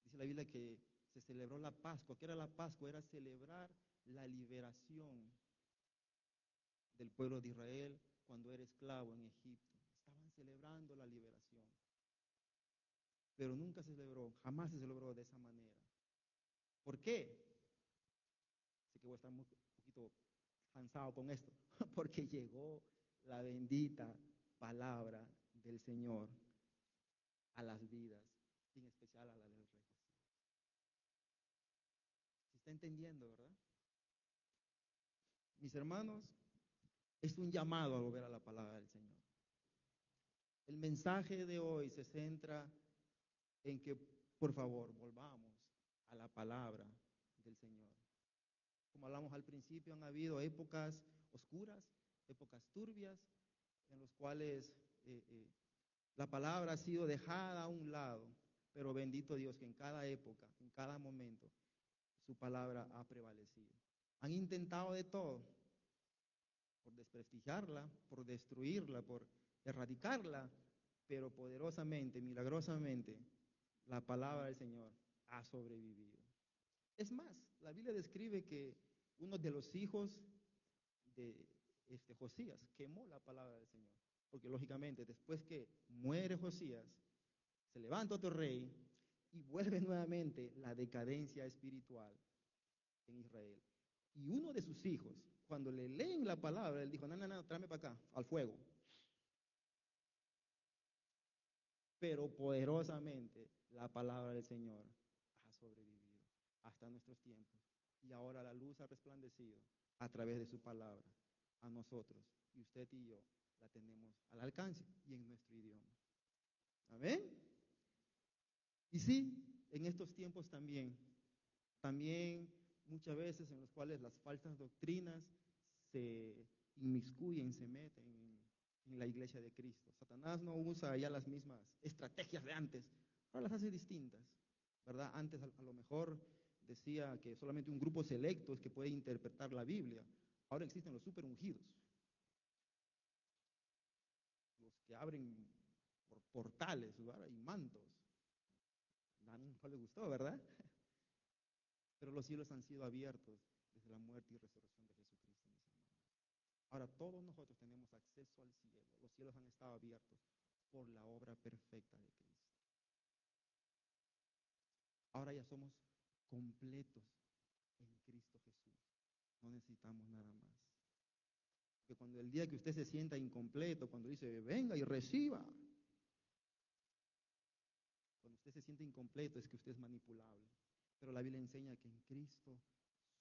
A: Dice la Biblia que se celebró la Pascua. ¿Qué era la Pascua? Era celebrar la liberación del pueblo de Israel cuando era esclavo en Egipto. Estaban celebrando la liberación. Pero nunca se celebró, jamás se celebró de esa manera. ¿Por qué? Sé que voy a estar un poquito cansado con esto. Porque llegó la bendita palabra del Señor a las vidas, en especial a la del rey José. ¿Se está entendiendo, verdad? Mis hermanos, es un llamado a volver a la palabra del Señor. El mensaje de hoy se centra en que, por favor, volvamos a la palabra del Señor. Como hablamos al principio, han habido épocas oscuras, épocas turbias, en los cuales la palabra ha sido dejada a un lado, pero bendito Dios que en cada época, en cada momento, su palabra ha prevalecido. Han intentado de todo, por desprestigiarla, por destruirla, por erradicarla, pero poderosamente, milagrosamente, la palabra del Señor ha sobrevivido. Es más, la Biblia describe que uno de los hijos de Josías quemó la palabra del Señor, porque lógicamente después que muere Josías, se levanta otro rey y vuelve nuevamente la decadencia espiritual en Israel. Y uno de sus hijos, cuando le leen la palabra, él dijo, no, tráeme para acá, al fuego. Pero poderosamente la palabra del Señor ha sobrevivido hasta nuestros tiempos. Y ahora la luz ha resplandecido a través de su palabra a nosotros. Y usted y yo la tenemos al alcance y en nuestro idioma. Amén. Y sí, en estos tiempos también muchas veces en los cuales las falsas doctrinas se inmiscuyen, se meten en la iglesia de Cristo. Satanás no usa ya las mismas estrategias de antes, ahora las hace distintas, ¿verdad? Antes a lo mejor decía que solamente un grupo selecto es que puede interpretar la Biblia. Ahora existen los super ungidos, los que abren portales, ¿verdad? Y mantos. A nadie no le gustó, ¿verdad? Pero los cielos han sido abiertos desde la muerte y resurrección de Jesucristo, mis hermanos. Ahora todos nosotros tenemos acceso al cielo. Los cielos han estado abiertos por la obra perfecta de Cristo. Ahora ya somos completos Cristo Jesús. No necesitamos nada más. Que cuando el día que usted se sienta incompleto, cuando dice, venga y reciba, cuando usted se siente incompleto es que usted es manipulable. Pero la Biblia enseña que en Cristo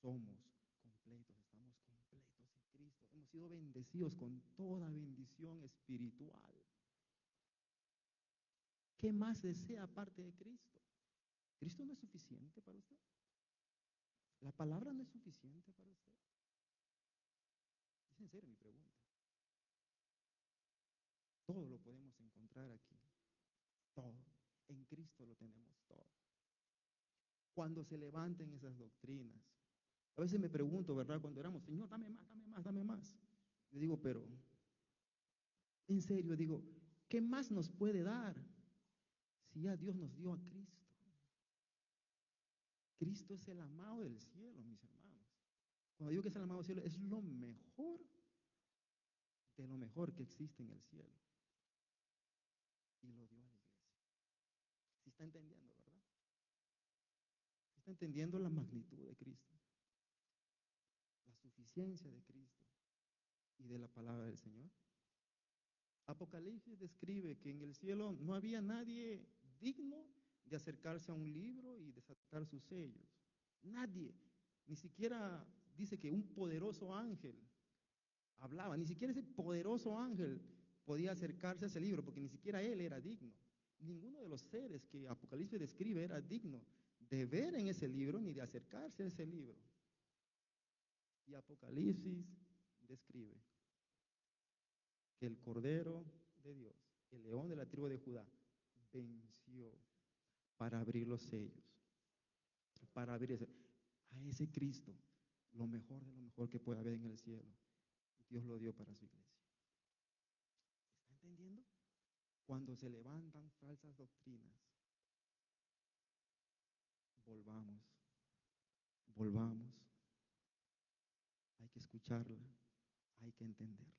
A: somos completos, estamos completos en Cristo. Hemos sido bendecidos con toda bendición espiritual. ¿Qué más desea aparte de Cristo? ¿Cristo no es suficiente para usted? ¿La palabra no es suficiente para usted? Es en serio mi pregunta. Todo lo podemos encontrar aquí. Todo. En Cristo lo tenemos todo. Cuando se levanten esas doctrinas, a veces me pregunto, ¿verdad? Cuando éramos, Señor, dame más, dame más, dame más. Yo digo, pero, en serio, digo, ¿qué más nos puede dar si ya Dios nos dio a Cristo? Cristo es el amado del cielo, mis hermanos. Cuando digo que es el amado del cielo, es lo mejor de lo mejor que existe en el cielo. Y lo dio a la iglesia. ¿Sí está entendiendo, verdad? ¿Sí está entendiendo la magnitud de Cristo? La suficiencia de Cristo y de la palabra del Señor. Apocalipsis describe que en el cielo no había nadie digno de acercarse a un libro y desatar sus sellos. Nadie. Ni siquiera dice que un poderoso ángel hablaba, ni siquiera ese poderoso ángel podía acercarse a ese libro, porque ni siquiera él era digno. Ninguno de los seres que Apocalipsis describe era digno de ver en ese libro ni de acercarse a ese libro. Y Apocalipsis describe que el Cordero de Dios, el león de la tribu de Judá, venció para abrir los sellos, para abrir a ese Cristo, lo mejor de lo mejor que puede haber en el cielo. Dios lo dio para su iglesia. ¿Está entendiendo? Cuando se levantan falsas doctrinas, volvamos, volvamos. Hay que escucharla, hay que entenderla.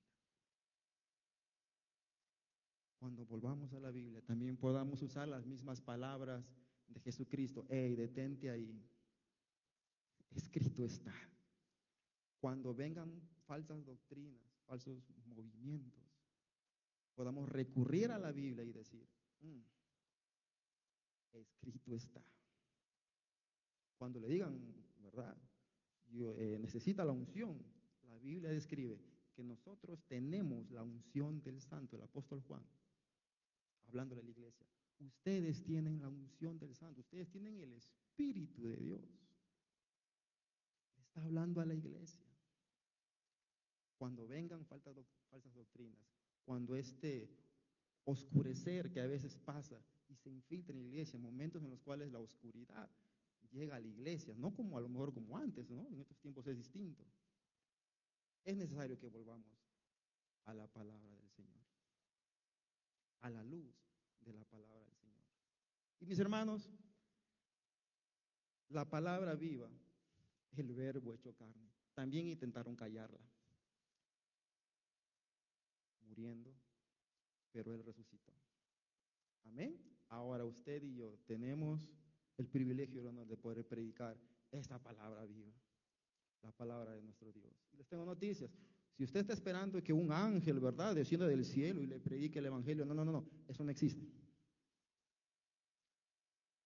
A: Cuando volvamos a la Biblia, también podamos usar las mismas palabras de Jesucristo. Hey, detente ahí. Escrito está. Cuando vengan falsas doctrinas, falsos movimientos, podamos recurrir a la Biblia y decir, escrito está. Cuando le digan, ¿verdad? Necesita la unción, la Biblia describe que nosotros tenemos la unción del Santo, el apóstol Juan, hablando de la iglesia. Ustedes tienen la unción del Santo, ustedes tienen el Espíritu de Dios. Está hablando a la iglesia. Cuando vengan falsas doctrinas, cuando este oscurecer que a veces pasa y se infiltra en la iglesia, momentos en los cuales la oscuridad llega a la iglesia, no como a lo mejor como antes, ¿no? En estos tiempos es distinto. Es necesario que volvamos a la palabra del Señor, a la luz de la palabra del Señor. Y mis hermanos, la palabra viva, el verbo hecho carne, también intentaron callarla, muriendo, pero Él resucitó. Amén. Ahora usted y yo tenemos el privilegio y el honor de poder predicar esta palabra viva, la palabra de nuestro Dios. Y les tengo noticias. Si usted está esperando que un ángel, ¿verdad?, descienda del cielo y le predique el evangelio, no, eso no existe.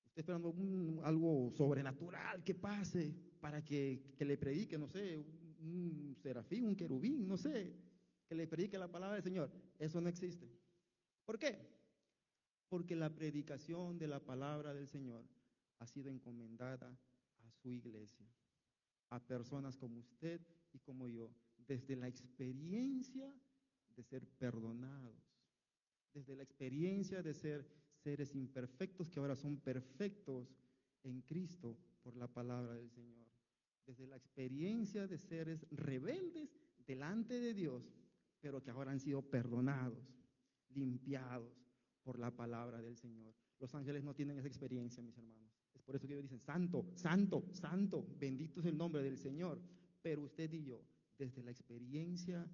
A: Usted esperando algo sobrenatural que pase para que le predique, no sé, un serafín, un querubín, no sé, que le predique la palabra del Señor. Eso no existe. ¿Por qué? Porque la predicación de la palabra del Señor ha sido encomendada a su iglesia, a personas como usted y como yo, desde la experiencia de ser perdonados, desde la experiencia de ser seres imperfectos que ahora son perfectos en Cristo por la palabra del Señor, desde la experiencia de seres rebeldes delante de Dios, pero que ahora han sido perdonados, limpiados por la palabra del Señor. Los ángeles no tienen esa experiencia, mis hermanos. Es por eso que ellos dicen, santo, santo, santo, bendito es el nombre del Señor. Pero usted y yo, desde la experiencia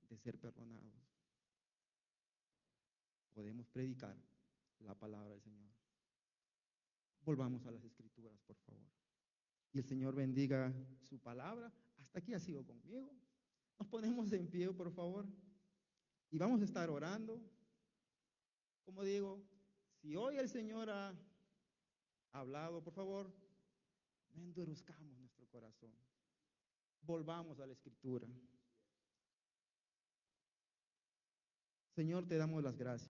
A: de ser perdonados, podemos predicar la palabra del Señor. Volvamos a las Escrituras, por favor. y el Señor bendiga su palabra. Hasta aquí ha sido conmigo. Nos ponemos en pie, por favor, y vamos a estar orando. Como digo, si hoy el Señor ha hablado, por favor, no endurezcamos nuestro corazón. Volvamos a la Escritura. Señor, te damos las gracias.